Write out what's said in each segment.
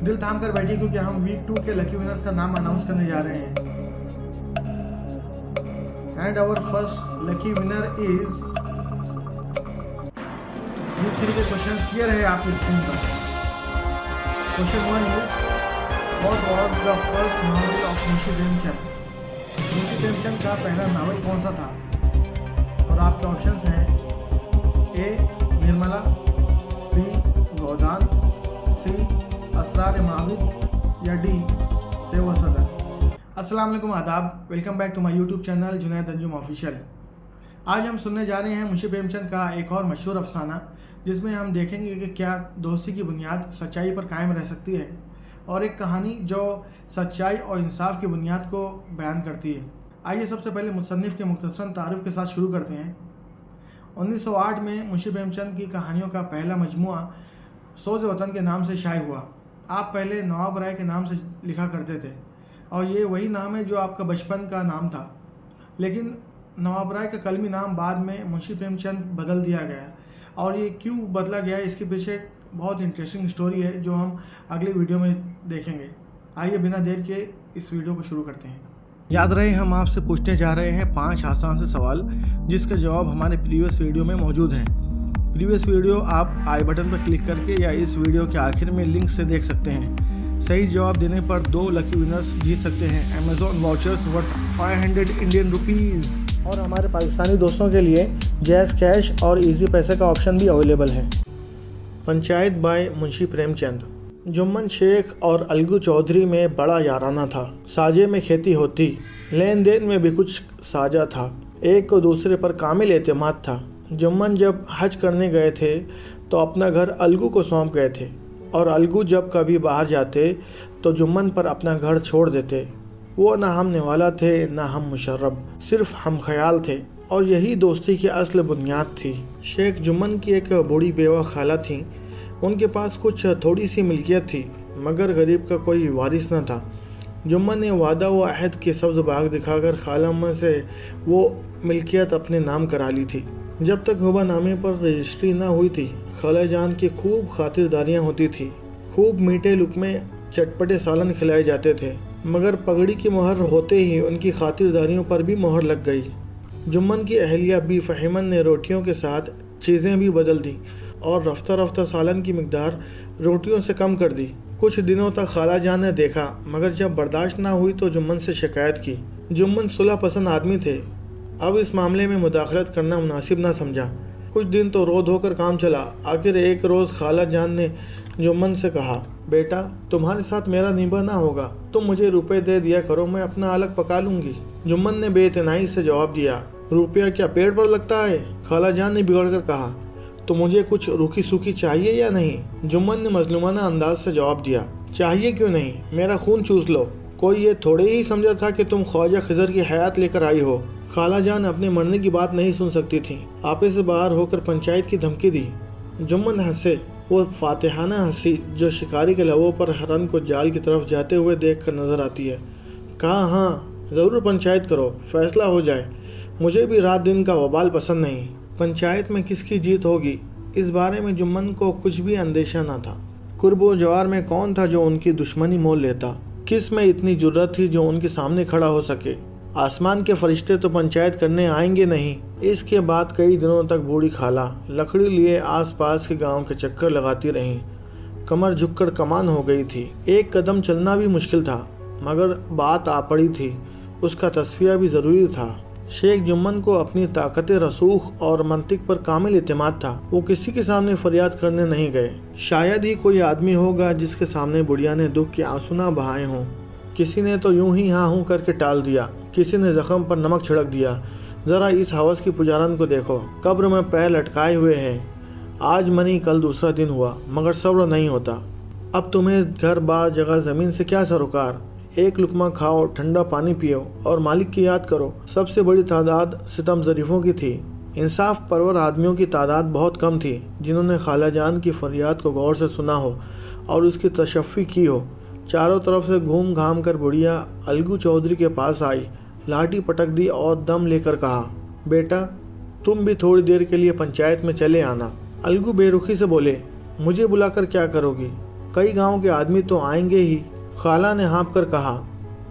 दिल थाम कर बैठिए क्योंकि हम वीक 2 के लकी विनर्स का नाम अनाउंस करने जा रहे हैं। And our first lucky winner is week 3 के क्वेश्चन क्लियर है आपकी स्क्रीन पर। Question 1 is what was the first novel of Munshi Premchand. Munshi Premchand का पहला नावल कौन सा था? और आपके ऑप्शंस हैं ए निर्मला, बी गोदान, सी असरार-ए-माविद या डी सेव सदर। अस्सलाम वालेकुम, आदाब, welcome back to my YouTube channel Junaid Anjum official. आज हम सुनने जा रहे हैं मुंशी प्रेमचंद का एक और मशहूर अफसाना, जिसमें हम देखेंगे कि क्या दोस्ती की बुनियाद सच्चाई पर कायम रह सकती है, और एक कहानी जो सच्चाई और इंसाफ की बुनियाद को बयान करती है। आइए सबसे पहले मुसन्निफ़ के मुख्तसरन तारुफ के साथ शुरू करते हैं। 1908 में मुंशी प्रेमचंद की कहानियों का पहला मजमुआ सोज़ वतन के नाम से शाये हुआ। आप पहले नवाब राय के नाम से लिखा करते थे और ये वही नाम है जो आपका बचपन का नाम था, लेकिन नवाब राय का कलमी नाम बाद में मुंशी प्रेमचंद बदल दिया गया। और ये क्यों बदला गया, इसके पीछे बहुत इंटरेस्टिंग स्टोरी है जो हम अगली वीडियो में देखेंगे। आइए बिना देर के इस वीडियो को शुरू करते हैं। याद रहे, हम आपसे पूछने जा रहे हैं 5 आसान से सवाल, जिसका जवाब हमारे प्रीवियस वीडियो में मौजूद है। प्रीवियस वीडियो आप आई बटन पर क्लिक करके या इस वीडियो के आखिर में लिंक से देख सकते हैं। सही जवाब देने पर 2 लकी विनर्स जीत सकते हैं Amazon vouchers worth 500 Indian rupees. और हमारे पाकिस्तानी दोस्तों के लिए जैज़ कैश और इजी पैसे का ऑप्शन भी अवेलेबल है। पंचायत बाय मुंशी प्रेमचंद। जुम्मन शेख और अलगू चौधरी में बड़ा याराना था। साजे में खेती होती, लेन देन में भी कुछ साझा था, एक को दूसरे पर कामिल एतमाद था। जुम्मन जब हज करने गए थे तो अपना घर अलगू को सौंप गए थे, और अलगू जब कभी बाहर जाते तो जुम्मन पर अपना घर छोड़ देते। वो ना हम निवाला थे ना हम मुशर्रब, सिर्फ हम ख्याल थे, और यही दोस्ती की असल बुनियाद थी। शेख जुम्मन की एक बूढ़ी बेवा खाला थी। उनके पास कुछ थोड़ी सी मिल्कियत थी, मगर गरीब का कोई वारिस न था। जुम्मन ने वादा व अहद के सब्ज़ बाग दिखाकर खालाम्मा से वो मिल्कियत अपने नाम करा ली थी। जब तक हुबानामे पर रजिस्ट्री न हुई थी, खाला जान की खूब खातिरदारियाँ होती थी। खूब मीठे लुक़मे चटपटे सालन खिलाए जाते थे, मगर पगड़ी की मोहर होते ही उनकी खातिरदारियों पर भी मोहर लग गई। जुम्मन की अहलिया बी फ़हीमन ने रोटियों के साथ चीज़ें भी बदल दी और रफ्ता रफ्ता सालन की मिकदार रोटियों से कम कर दी। कुछ दिनों तक खाला जान ने देखा, मगर जब बर्दाश्त ना हुई तो जुम्मन से शिकायत की। जुम्मन सुलह पसंद आदमी थे, अब इस मामले में मुदाखलत करना मुनासिब ना समझा। कुछ दिन तो रो धोकर काम चला। आखिर एक रोज़ खाला जान ने जुम्मन से कहा, बेटा तुम्हारे साथ मेरा निभा ना होगा, तुम मुझे रुपए दे दिया करो, मैं अपना अलग पका लूँगी। जुम्मन ने बेइतनाई से जवाब दिया, रुपया क्या पेड़ पर लगता है? खाला जान ने बिगड़ कर कहा, तो मुझे कुछ रूखी सूखी चाहिए या नहीं? जुम्मन ने मजलूमाना अंदाज से जवाब दिया, चाहिए क्यों नहीं, मेरा खून चूस लो। कोई ये थोड़े ही समझा था कि तुम ख्वाजा खिजर की हयात लेकर आई हो। खाला जान अपने मरने की बात नहीं सुन सकती थी। आपे से बाहर होकर पंचायत की धमकी दी। जुम्मन हंसे, वो फातिहाना हंसी जो शिकारी के लबों पर हरन को जाल की तरफ जाते हुए देखकर नजर आती है। कहा, हाँ ज़रूर पंचायत करो, फैसला हो जाए। मुझे भी रात दिन का वबाल पसंद नहीं। पंचायत में किसकी जीत होगी, इस बारे में जुम्मन को कुछ भी अंदेशा न था। कुर्ब जवार में कौन था जो उनकी दुश्मनी मोल लेता? किस में इतनी जुर्रत थी जो उनके सामने खड़ा हो सके? आसमान के फरिश्ते तो पंचायत करने आएंगे नहीं। इसके बाद कई दिनों तक बूढ़ी खाला लकड़ी लिए आसपास के गांव के चक्कर लगाती रहीं। कमर झुककर कमान हो गई थी। एक कदम चलना भी मुश्किल था, मगर बात आ पड़ी थी, उसका तस्फिया भी ज़रूरी था। शेख जुम्मन को अपनी ताकत रसूख और मंतिक पर कामिल एतमाद था। वो किसी के सामने फरियाद करने नहीं गए। शायद ही कोई आदमी होगा जिसके सामने बुढ़िया ने दुख के आंसू ना बहाए हों। किसी ने तो यूं ही हाँ हूँ करके टाल दिया, किसी ने जख्म पर नमक छिड़क दिया। ज़रा इस हवस की पुजारन को देखो, कब्र में पैर लटकाए हुए हैं। आज मनी कल दूसरा दिन हुआ, मगर सब्र नहीं होता। अब तुम्हें घर बार जगह ज़मीन से क्या सरोकार? एक लुकमा खाओ, ठंडा पानी पियो और मालिक की याद करो। सबसे बड़ी तादाद सितम ज़रीफ़ों की थी। इंसाफ परवर आदमियों की तादाद बहुत कम थी जिन्होंने खाला जान की फरियाद को गौर से सुना हो और उसकी तशफ़ी की हो। चारों तरफ से घूम घाम कर बुढ़िया अलगू चौधरी के पास आई, लाठी पटक दी और दम लेकर कहा, बेटा तुम भी थोड़ी देर के लिए पंचायत में चले आना। अलगू बेरुखी से बोले, मुझे बुलाकर क्या करोगी? कई गांव के आदमी तो आएंगे ही। खाला ने हाँप कर कहा,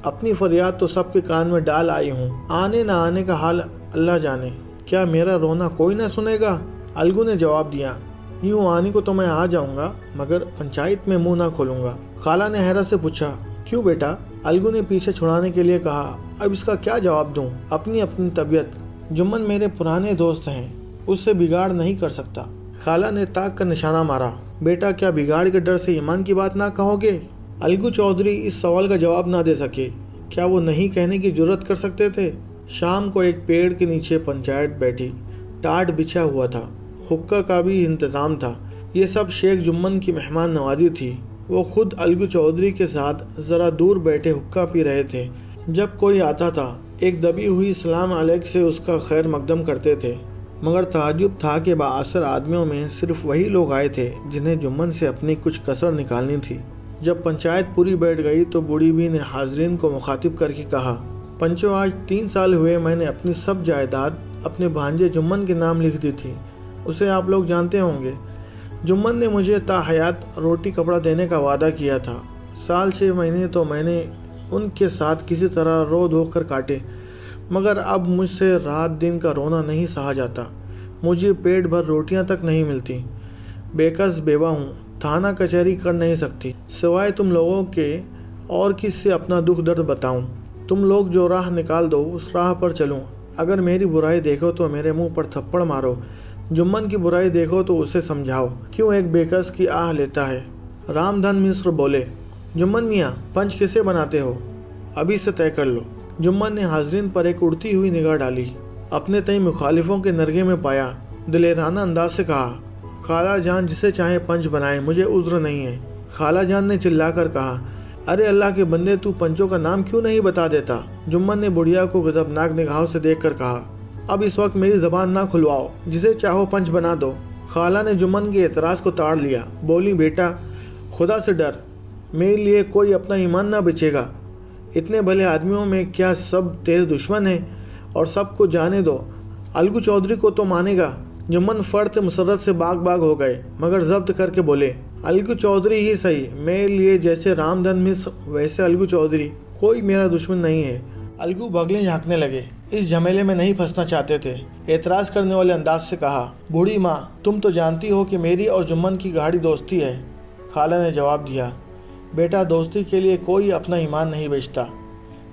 अपनी फरियाद तो सबके कान में डाल आई हूँ, आने न आने का हाल अल्लाह जाने। क्या मेरा रोना कोई न सुनेगा? अलगू ने जवाब दिया, यूँ आने को तो मैं आ जाऊंगा, मगर पंचायत में मुंह ना खोलूंगा। खाला ने हैरत से पूछा, क्यों बेटा? अलगू ने पीछे छुड़ाने के लिए कहा, अब इसका क्या जवाब दूं? अपनी अपनी तबीयत। जुम्मन मेरे पुराने दोस्त हैं, उससे बिगाड़ नहीं कर सकता। खाला ने ताक का निशाना मारा, बेटा क्या बिगाड़ के डर से ईमान की बात ना कहोगे? अलगू चौधरी इस सवाल का जवाब ना दे सके। क्या वो नहीं कहने की जुर्रत कर सकते थे? शाम को एक पेड़ के नीचे पंचायत बैठी, टाट बिछा हुआ था, हुक्का का भी इंतज़ाम था। ये सब शेख जुम्मन की मेहमान नवाजी थी। वो खुद अलगू चौधरी के साथ ज़रा दूर बैठे हुक्का पी रहे थे। जब कोई आता था, एक दबी हुई सलाम अलैक से उसका खैर मकदम करते थे, मगर ताज्जुब था कि बाअसर आदमियों में सिर्फ वही लोग आए थे जिन्हें जुम्मन से अपनी कुछ कसर निकालनी थी। जब पंचायत पूरी बैठ गई तो बूढ़ी भी ने हाजरीन को मुखातिब करके कहा, पंचो, आज 3 साल हुए मैंने अपनी सब जायदाद अपने भांजे जुम्मन के नाम लिख दी थी। उसे आप लोग जानते होंगे। जुम्मन ने मुझे ताहयात रोटी कपड़ा देने का वादा किया था। साल 6 महीने तो मैंने उनके साथ किसी तरह रो धो कर काटे, मगर अब मुझसे रात दिन का रोना नहीं सहा जाता। मुझे पेट भर रोटियां तक नहीं मिलती। बेकस बेवा हूँ, थाना कचहरी कर नहीं सकती, सिवाय तुम लोगों के और किससे अपना दुख दर्द बताऊं? तुम लोग जो राह निकाल दो उस राह पर चलूं। अगर मेरी बुराई देखो तो मेरे मुंह पर थप्पड़ मारो, जुम्मन की बुराई देखो तो उसे समझाओ क्यों एक बेकस की आह लेता है। रामधन मिश्र बोले, जुम्मन मियाँ, पंच किसे बनाते हो? अभी से तय कर लो। जुम्मन ने हाजरीन पर एक उड़ती हुई निगाह डाली, अपने तय मुखालिफों के नरगे में पाया, दिलेराना अंदाज से कहा, खाला जान जिसे चाहे पंच बनाए, मुझे उज्र नहीं है। खाला जान ने चिल्लाकर कहा, अरे अल्लाह के बंदे, तू पंचों का नाम क्यों नहीं बता देता? जुम्मन ने बुढ़िया को गजबनाक निगाहों से देखकर कहा, अब इस वक्त मेरी ज़बान ना खुलवाओ, जिसे चाहो पंच बना दो। खाला ने जुम्मन के एतराज़ को ताड़ लिया, बोली, बेटा खुदा से डर, मेरे लिए कोई अपना ईमान ना बचेगा। इतने भले आदमियों में क्या सब तेरे दुश्मन हैं? और सबको जाने दो, अलगू चौधरी को तो मानेगा। जुम्मन फर्द मुसर्रत से बाग बाग हो गए, मगर जब्त करके बोले, अलगू चौधरी ही सही, मेरे लिए जैसे रामधन मिश्र वैसे अलगू चौधरी, कोई मेरा दुश्मन नहीं है। अलगू बगलें झाँकने लगे, इस झमेले में नहीं फंसना चाहते थे। एतराज़ करने वाले अंदाज से कहा, बूढ़ी माँ, तुम तो जानती हो कि मेरी और जुम्मन की गाढ़ी दोस्ती है। खाला ने जवाब दिया, बेटा दोस्ती के लिए कोई अपना ईमान नहीं बेचता।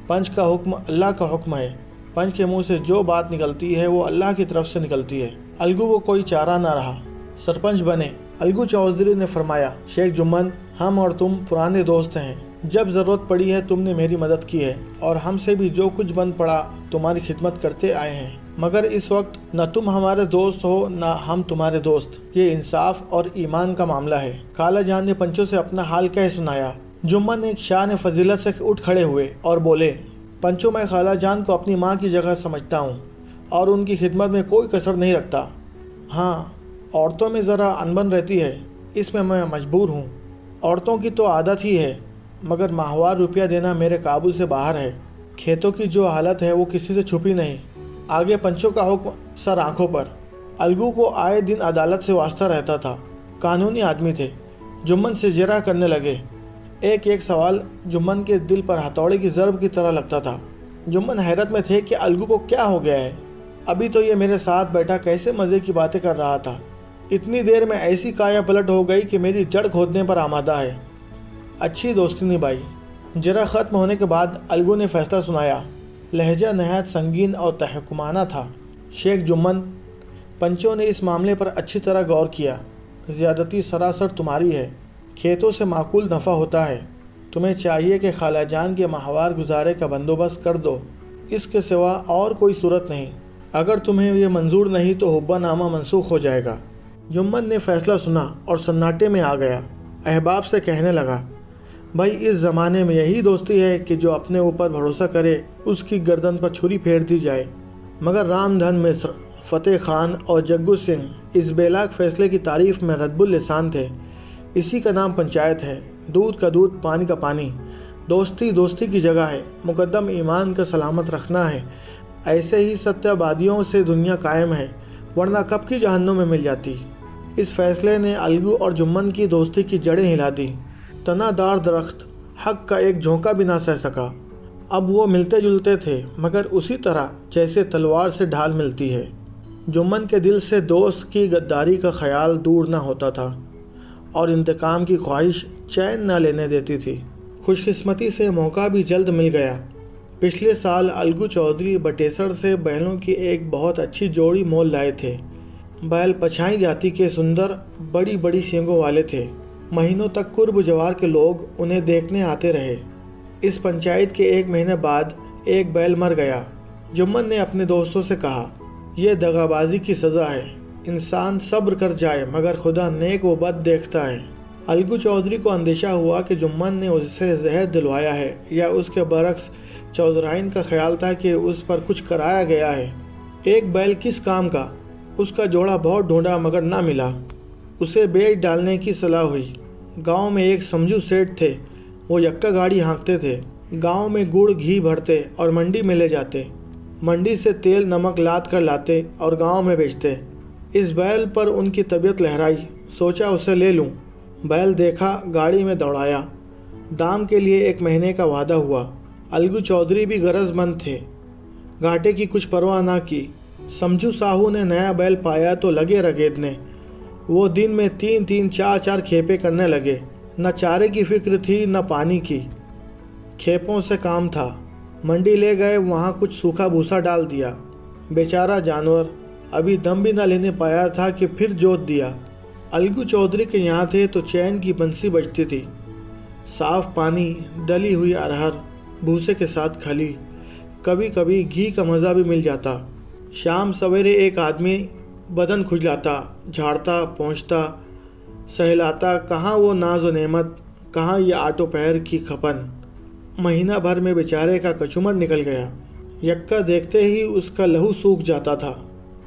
पंच का हुक्म अल्लाह का हुक्म है। पंच के मुंह से जो बात निकलती है वो अल्लाह की तरफ से निकलती है। अलगू को कोई चारा ना रहा, सरपंच बने। अलगू चौधरी ने फरमाया, शेख जुम्मन, हम और तुम पुराने दोस्त हैं। जब ज़रूरत पड़ी है तुमने मेरी मदद की है और हमसे भी जो कुछ बन पड़ा तुम्हारी खिदमत करते आए हैं, मगर इस वक्त न तुम हमारे दोस्त हो न हम तुम्हारे दोस्त। ये इंसाफ और ईमान का मामला है। खाला जान ने पंचों से अपना हाल कह सुनाया। जुम्मन एक शान फजीलत से उठ खड़े हुए और बोले, पंचों, मैं खाला जान को अपनी माँ की जगह समझता हूँ और उनकी खिदमत में कोई कसर नहीं रखता। हाँ, औरतों में ज़रा अनबन रहती है, इसमें मैं मजबूर हूँ। औरतों की तो आदत ही है, मगर माहवार रुपया देना मेरे काबू से बाहर है। खेतों की जो हालत है वो किसी से छुपी नहीं। आगे पंचों का हुक्म सर आंखों पर। अलगू को आए दिन अदालत से वास्ता रहता था, कानूनी आदमी थे। जुम्मन से जरा करने लगे। एक एक सवाल जुम्मन के दिल पर हथौड़े की ज़रब की तरह लगता था। जुम्मन हैरत में थे कि अलगू को क्या हो गया है। अभी तो ये मेरे साथ बैठा कैसे मज़े की बातें कर रहा था, इतनी देर में ऐसी काया पलट हो गई कि मेरी जड़ खोदने पर आमादा है। अच्छी दोस्ती निभाई। जरा ख़त्म होने के बाद अलगू ने फैसला सुनाया। लहजा नहायत संगीन और तहकुमाना था। शेख जुम्मन, पंचों ने इस मामले पर अच्छी तरह गौर किया। ज़्यादती सरासर तुम्हारी है। खेतों से माकूल नफ़ा होता है। तुम्हें चाहिए कि खाला जान के माहवार गुजारे का बंदोबस्त कर दो, इसके सिवा और कोई सूरत नहीं। अगर तुम्हें ये मंजूर नहीं तो हुब्बानामा मनसूख हो जाएगा। जुम्मन ने फैसला सुना और सन्नाटे में आ गया। अहबाब से कहने लगा, भाई इस ज़माने में यही दोस्ती है कि जो अपने ऊपर भरोसा करे उसकी गर्दन पर छुरी फेर दी जाए। मगर रामधन मिश्र, फ़तेह खान और जग्गू सिंह इस बेलाक फ़ैसले की तारीफ़ में रद्बुल लिसान थे। इसी का नाम पंचायत है। दूध का दूध, पानी का पानी। दोस्ती दोस्ती की जगह है। मुकद्दम ईमान का सलामत रखना है। ऐसे ही सत्यवादियों से दुनिया कायम है, वरना कब की जहन्नुम में मिल जाती। इस फैसले ने अलगू और जुम्मन की दोस्ती की जड़ें हिला दी। तनादार दरख्त हक का एक झोंका भी ना सह सका। अब वो मिलते जुलते थे, मगर उसी तरह जैसे तलवार से ढाल मिलती है। जुम्मन के दिल से दोस्त की गद्दारी का ख्याल दूर ना होता था और इंतकाम की ख्वाहिश चैन न लेने देती थी। खुशकिस्मती से मौका भी जल्द मिल गया। पिछले साल अलगू चौधरी बटेसर से बैलों की एक बहुत अच्छी जोड़ी मोल लाए थे। बैल पछाई जाति के सुंदर बड़ी बड़ी सींगों वाले थे। महीनों तक कुर्ब जवार के लोग उन्हें देखने आते रहे। इस पंचायत के 1 महीने बाद एक बैल मर गया। जुम्मन ने अपने दोस्तों से कहा, यह दगाबाजी की सज़ा है। इंसान सब्र कर जाए मगर खुदा नेक व बद देखता है। अलगू चौधरी को अंदेशा हुआ कि जुम्मन ने उससे जहर दिलवाया है या उसके बरक्स चौधराइन का ख्याल था कि उस पर कुछ कराया गया है। एक बैल किस काम का? उसका जोड़ा बहुत ढूंढा मगर ना मिला। उसे बेच डालने की सलाह हुई। गांव में एक समझू सेठ थे। वो यक्का गाड़ी हाँकते थे। गांव में गुड़ घी भरते और मंडी में ले जाते। मंडी से तेल नमक लाद कर लाते और गांव में बेचते। इस बैल पर उनकी तबीयत लहराई। सोचा उसे ले लूं। बैल देखा, गाड़ी में दौड़ाया। दाम के लिए 1 महीने का वादा हुआ। अलगू चौधरी भी गरजमंद थे। घाटे की कुछ परवाह ना की। समझू साहू ने नया बैल पाया तो लगे रगेदने। वो दिन में 3-3 4-4 खेपे करने लगे। न चारे की फिक्र थी न पानी की। खेपों से काम था। मंडी ले गए, वहाँ कुछ सूखा भूसा डाल दिया। बेचारा जानवर अभी दम भी न लेने पाया था कि फिर जोत दिया। अलगू चौधरी के यहाँ थे तो चैन की बंसी बजती थी। साफ पानी, डली हुई अरहर, भूसे के साथ खली, कभी कभी घी का मज़ा भी मिल जाता। शाम सवेरे एक आदमी बदन खुजलाता, झाड़ता, पहुँचता, सहलाता। कहाँ वो नाज व नेमत, कहाँ ये आटो पैर की खपन। महीना भर में बेचारे का कचूमर निकल गया। यक्का देखते ही उसका लहू सूख जाता था।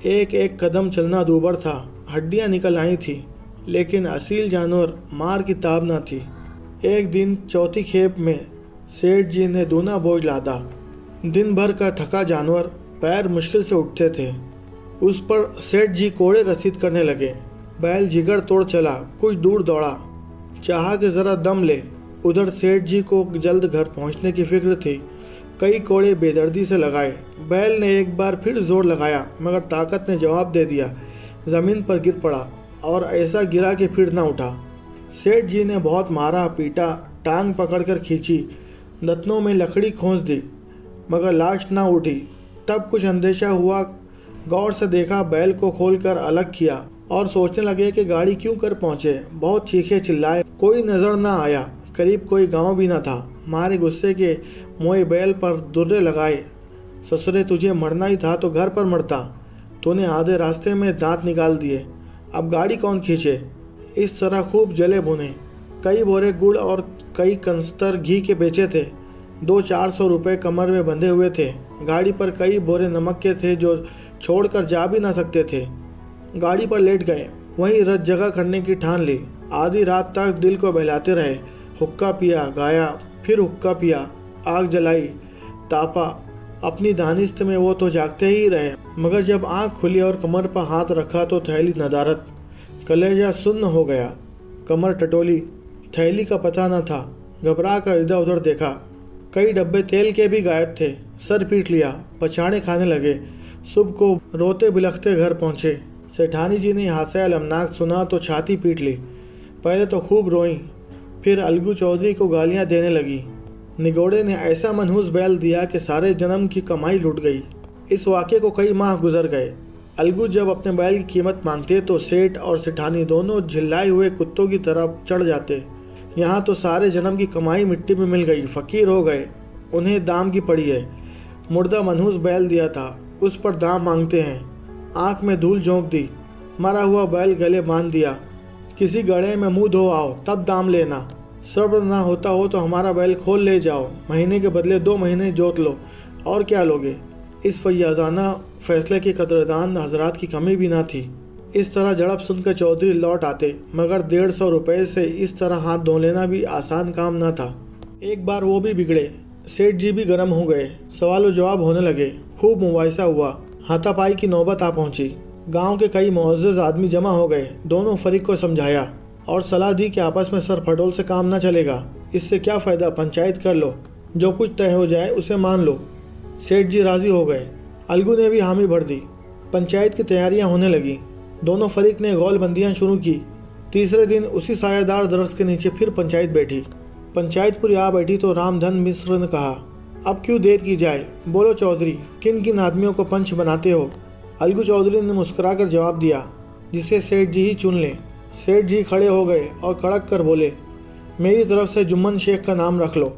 एक एक कदम चलना दूभर था। हड्डियाँ निकल आई थी, लेकिन असील जानवर मार की ताब न थी। एक दिन चौथी खेप में सेठ जी ने दूना बोझ लादा। दिन भर का थका जानवर, पैर मुश्किल से उठते थे। उस पर सेठ जी कोड़े रसीद करने लगे। बैल जिगर तोड़ चला, कुछ दूर दौड़ा, चाहा कि ज़रा दम ले। उधर सेठ जी को जल्द घर पहुंचने की फिक्र थी। कई कोड़े बेदर्दी से लगाए। बैल ने एक बार फिर जोर लगाया मगर ताकत ने जवाब दे दिया। ज़मीन पर गिर पड़ा और ऐसा गिरा कि फिर ना उठा। सेठ जी ने बहुत मारा पीटा, टांग पकड़कर खींची, दतनों में लकड़ी खोंस दी मगर लाश ना उठी। तब कुछ अंदेशा हुआ। गौर से देखा, बैल को खोलकर अलग किया और सोचने लगे कि गाड़ी क्यों कर पहुँचे। बहुत चीखे चिल्लाए, कोई नज़र ना आया। करीब कोई गांव भी न था। मारे गुस्से के मोए बैल पर दुर्रे लगाए। ससुरे, तुझे मरना ही था तो घर पर मरता। तूने आधे रास्ते में दांत निकाल दिए, अब गाड़ी कौन खींचे। इस तरह खूब जले भुने। कई बोरे गुड़ और कई कंस्तर घी के बेचे थे। 200-400 रुपये कमर में बंधे हुए थे। गाड़ी पर कई बोरे नमक के थे जो छोड़कर जा भी ना सकते थे। गाड़ी पर लेट गए, वहीं रत जगह करने की ठान ली। आधी रात तक दिल को बहलाते रहे। हुक्का पिया, गाया, फिर हुक्का पिया, आग जलाई, तापा। अपनी दानिश्त में वो तो जागते ही रहे, मगर जब आँख खुली और कमर पर हाथ रखा तो थैली नदारत। कलेजा सुन्न हो गया। कमर टटोली, थैली का पता न था। घबरा कर इधर उधर देखा। कई डब्बे तेल के भी गायब थे। सर पीट लिया, पछाड़े खाने लगे। सुबह को रोते बिलखते घर पहुँचे। सेठानी जी ने हादसा अलमनाक सुना तो छाती पीट ली। पहले तो खूब रोईं, फिर अलगू चौधरी को गालियां देने लगी। निगोड़े ने ऐसा मनहूस बैल दिया कि सारे जन्म की कमाई लूट गई। इस वाक़े को कई माह गुजर गए। अलगू जब अपने बैल की कीमत मांगते तो सेठ और सेठानी दोनों झिल्लाए हुए कुत्तों की तरफ चढ़ जाते। यहाँ तो सारे जन्म की कमाई मिट्टी में मिल गई, फ़कीर हो गए। उन्हें दाम की पड़ी है। मुर्दा मनहूस बैल दिया था, उस पर दाम मांगते हैं। आँख में धूल झोंक दी। मरा हुआ बैल गले बांध दिया। किसी गड्ढे में मुंह धो आओ, तब दाम लेना। सब्र ना होता हो तो हमारा बैल खोल ले जाओ, महीने के बदले 2 महीने जोत लो, और क्या लोगे। इस फैयाजाना फैसले के कदरदान हजरात की कमी भी ना थी। इस तरह झड़प सुनकर चौधरी लौट आते, मगर 150 रुपये से इस तरह हाथ धो लेना भी आसान काम ना था। एक बार वो भी बिगड़े। सेठ जी भी गर्म हो गए। सवाल जवाब होने लगे। खूब मुबाहिसा हुआ। हाथापाई की नौबत आ पहुंची। गांव के कई मुअज़्ज़ज़ आदमी जमा हो गए। दोनों फरीक को समझाया। और सलाह दी कि आपस में सर फटोल से काम ना चलेगा। इससे क्या फ़ायदा, पंचायत कर लो, जो कुछ तय हो जाए उसे मान लो। सेठ जी राज़ी हो गए। अलगू ने भी हामी भर दी। पंचायत की तैयारियां होने लगीं। दोनों फरीक ने गौलबंदियां शुरू की। तीसरे दिन उसी सायादार दरख्त के नीचे फिर पंचायत बैठी। पंचायत पूरी आ बैठी तो रामधन मिश्र ने कहा, अब क्यों देर की जाए, बोलो चौधरी, किन किन आदमियों को पंच बनाते हो। अलगू चौधरी ने मुस्कुराकर जवाब दिया, जिसे सेठ जी ही चुन लें। सेठ जी खड़े हो गए और कड़क कर बोले, मेरी तरफ से जुम्मन शेख का नाम रख लो।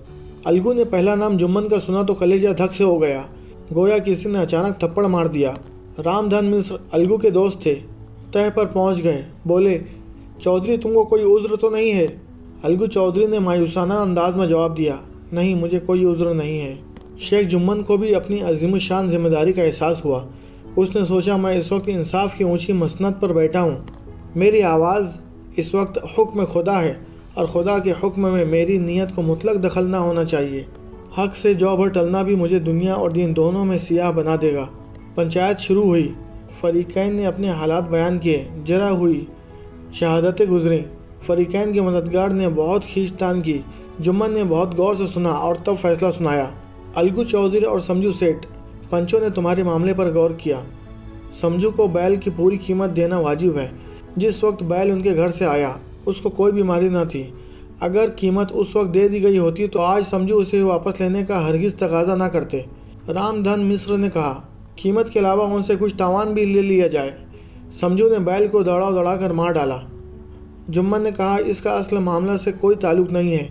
अलगू ने पहला नाम जुम्मन का सुना तो कलेजा धक से हो गया, गोया किसी ने अचानक थप्पड़ मार दिया। रामधन मिश्र अलगू के दोस्त थे, तह पर पहुंच गए। बोले, चौधरी तुमको कोई उज़्र तो नहीं है। अलगू चौधरी ने मायूसाना अंदाज में जवाब दिया, नहीं, मुझे कोई उज़्र नहीं है। शेख जुम्मन को भी अपनी अजीमुशान जिम्मेदारी का एहसास हुआ। उसने सोचा, मैं इस वक्त इंसाफ की ऊंची मसनद पर बैठा हूँ। मेरी आवाज़ इस वक्त हुक्म खुदा है और खुदा के हुक्म में मेरी नीयत को मुतलक दखल ना होना चाहिए। हक से जौ भर टलना भी मुझे दुनिया और दीन दोनों में सियाह बना देगा। पंचायत शुरू हुई। फरीकैन ने अपने हालात बयान किए। जरा हुई, शहादतें गुजरीं। फरीकैन के मददगार ने बहुत खींचतान की। जुम्मन ने बहुत गौर से सुना और तब फैसला सुनाया। अलगू चौधरी और समझू सेठ, पंचों ने तुम्हारे मामले पर गौर किया। समझू को बैल की पूरी कीमत देना वाजिब है। जिस वक्त बैल उनके घर से आया उसको कोई बीमारी न थी। अगर कीमत उस वक्त दे दी गई होती तो आज समझू उसे वापस लेने का हरगिज़ तकाजा ना करते। रामधन मिश्र ने कहा, कीमत के अलावा उनसे कुछ तावान भी ले लिया जाए। समझू ने बैल को दड़ा कर मार डाला। जुम्मन ने कहा, इसका असल मामला से कोई ताल्लुक नहीं है।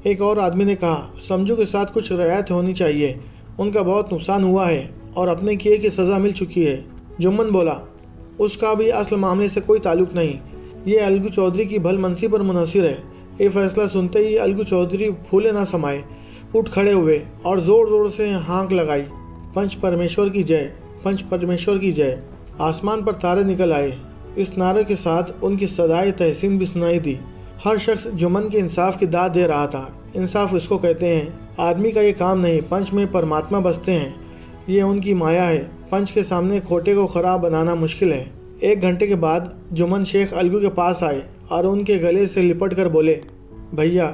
एक और आदमी ने कहा, समझू के साथ कुछ रियायत होनी चाहिए, उनका बहुत नुकसान हुआ है और अपने किए की सज़ा मिल चुकी है। जुम्मन बोला, उसका भी असल मामले से कोई ताल्लुक नहीं, ये अलगू चौधरी की भलमनसी पर मुनहसिर है। ये फैसला सुनते ही अलगू चौधरी फूले ना समाए, उठ खड़े हुए और ज़ोर ज़ोर से हाँक लगाई, पंच परमेश्वर की जय, पंच परमेश्वर की जय। आसमान पर तारे निकल आए। इस नारे के साथ उनकी सदाए तहसीन भी सुनाई दी। हर शख्स जुम्मन के इंसाफ की दाद दे रहा था। इंसाफ इसको कहते हैं, आदमी का ये काम नहीं, पंच में परमात्मा बसते हैं, ये उनकी माया है। पंच के सामने खोटे को ख़राब बनाना मुश्किल है। 1 घंटे के बाद जुम्मन शेख अलगू के पास आए और उनके गले से लिपट कर बोले, भैया,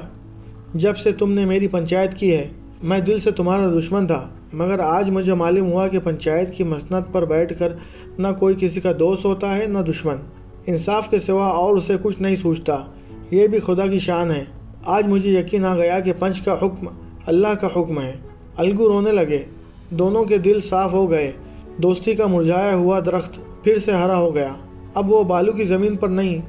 जब से तुमने मेरी पंचायत की है मैं दिल से तुम्हारा दुश्मन था, मगर आज मुझे मालूम हुआ कि पंचायत की मसनद पर बैठकर न कोई किसी का दोस्त होता है न दुश्मन। इंसाफ के सिवा और उसे कुछ नहीं सूझता, ये भी खुदा की शान है। आज मुझे यकीन आ गया कि पंच का हुक्म अल्लाह का हुक्म है। अलगू रोने लगे। दोनों के दिल साफ हो गए। दोस्ती का मुरझाया हुआ दरख्त फिर से हरा हो गया। अब वो बालू की ज़मीन पर नहीं,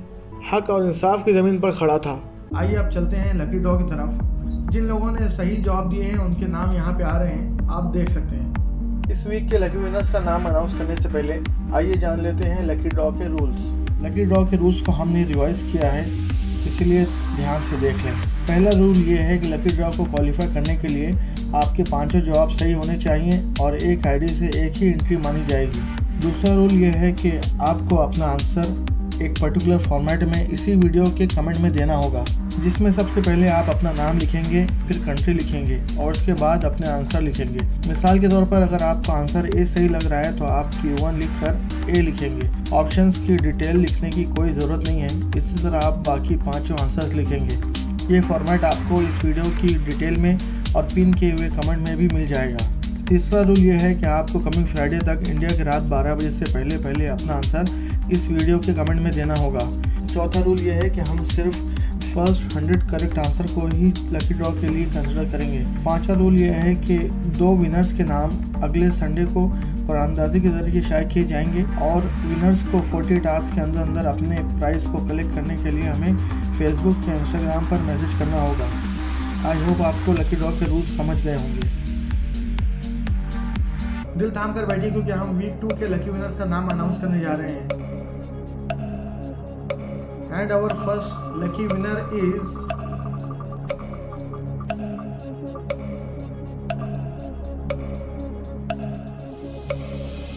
हक और इंसाफ की ज़मीन पर खड़ा था। आइए अब चलते हैं लकी ड्रॉ की तरफ। जिन लोगों ने सही जवाब दिए हैं उनके नाम यहाँ पे आ रहे हैं, आप देख सकते हैं। इस वीक के लकी विनर्स का नाम अनाउंस करने से पहले आइए जान लेते हैं लकी ड्रॉ के रूल्स। लकी ड्रॉ के रूल्स को हमने रिवाइज किया है, इसीलिए ध्यान से देख लें। पहला रूल ये है कि लकी ड्रॉ को क्वालिफाई करने के लिए आपके 5 जवाब सही होने चाहिए और एक आईडी से एक ही एंट्री मानी जाएगी। दूसरा रूल ये है कि आपको अपना आंसर एक पर्टिकुलर फॉर्मेट में इसी वीडियो के कमेंट में देना होगा, जिसमें सबसे पहले आप अपना नाम लिखेंगे, फिर कंट्री लिखेंगे और उसके बाद अपने आंसर लिखेंगे। मिसाल के तौर पर अगर आपका आंसर ए सही लग रहा है तो आप Q1 लिखकर ए लिखेंगे। ऑप्शंस की डिटेल लिखने की कोई ज़रूरत नहीं है। इसी तरह आप बाकी 5 आंसर्स लिखेंगे। ये फॉर्मेट आपको इस वीडियो की डिटेल में और पिन किए हुए कमेंट में भी मिल जाएगा। तीसरा रूल ये है कि आपको कमिंग फ्राइडे तक इंडिया की रात 12 बजे से पहले अपना आंसर इस वीडियो के कमेंट में देना होगा। चौथा रूल ये है कि हम सिर्फ फर्स्ट 100 करेक्ट आंसर को ही लकी ड्रॉ के लिए कंसिडर करेंगे। पांचवा रूल ये है कि 2 विनर्स के नाम अगले संडे को कुरानंदाजी के जरिए शाये किए जाएंगे और विनर्स को 48 आवर्स के अंदर अपने प्राइज़ को कलेक्ट करने के लिए हमें फेसबुक या इंस्टाग्राम पर मैसेज करना होगा। आई होप आपको लकी ड्रॉ के रूल्स समझ गए होंगे। दिल थाम कर बैठिए क्योंकि हम वीक 2 के लकी विनर्स का नाम अनाउंस करने जा रहे हैं। And our first lucky winner is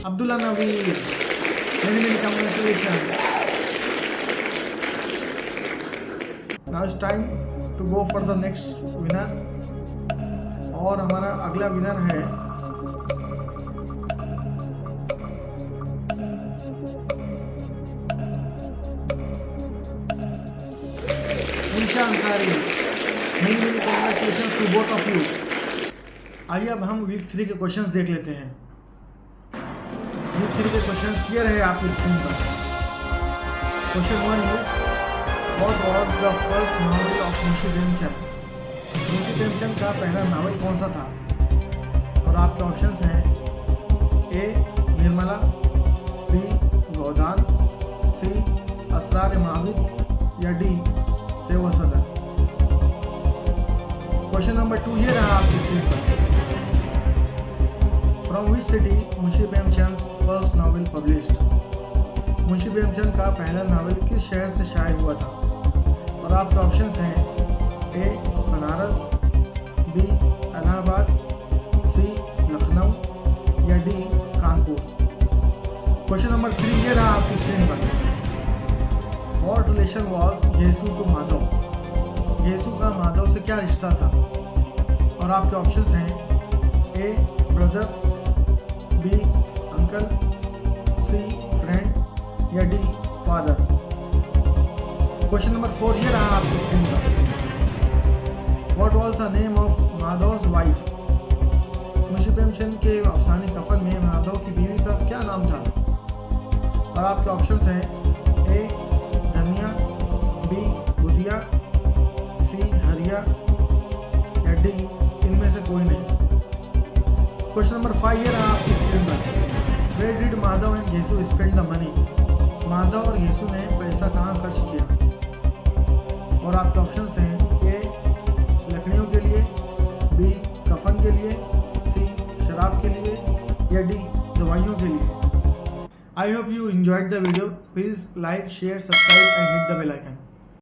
Abdullah Naveer. Many congratulation. Now it's time to go for the next winner. और हमारा अगला विनर है आ रही है। Many many congratulation to both of you. आइए अब हम वीक 3 के क्वेश्चंस देख लेते हैं। वीक 3 के क्वेश्चंस ये रहे आपकी स्क्रीन पर। Question 1 is what was the first novel of Munshi Premchand. Munshi Premchand का पहला नावल कौन सा था? और आपके ऑप्शंस हैं ए निर्मला, बी गोदान, सी असरार माविद या डी सेवा सदर। क्वेश्चन नंबर 2 ये रहा आपकी स्क्रीन पर। From which city Munshi Premchand first novel published. Munshi Premchand का पहला नावल किस शहर से शाये हुआ था? और आपके ऑप्शंस हैं ए बनारस, बी इलाहाबाद, सी लखनऊ या डी कानपुर। क्वेश्चन नंबर 3 ये रहा आपकी स्क्रीन पर। What relation was Ghisu to Madhav. Ghisu का माधव से क्या रिश्ता था? और आपके ऑप्शंस हैं A brother, B uncle, C friend या डी फादर। क्वेश्चन नंबर 4 ये रहा आपकी स्क्रीन पर। What was the name of Madhav's wife. Munshi Premchand के अफसाने कफन में माधव की बीवी का क्या नाम था? और आपके ऑप्शंस हैं ए धनिया, बी बुधिया, सी हरिया या डी इनमें से कोई नहीं। क्वेश्चन नंबर 5 ये रहा आपकी स्क्रीन पर। Where did Madhav and Ghisu spend the money. Madhav और घेसू ने पैसा कहाँ खर्च किया? और आपके ऑप्शंस हैं ए लकड़ियों के लिए, बी कफन के लिए, सी शराब के लिए या डी दवाइयों के लिए। I hope you enjoyed the video. Please like, share, subscribe and hit the bell icon.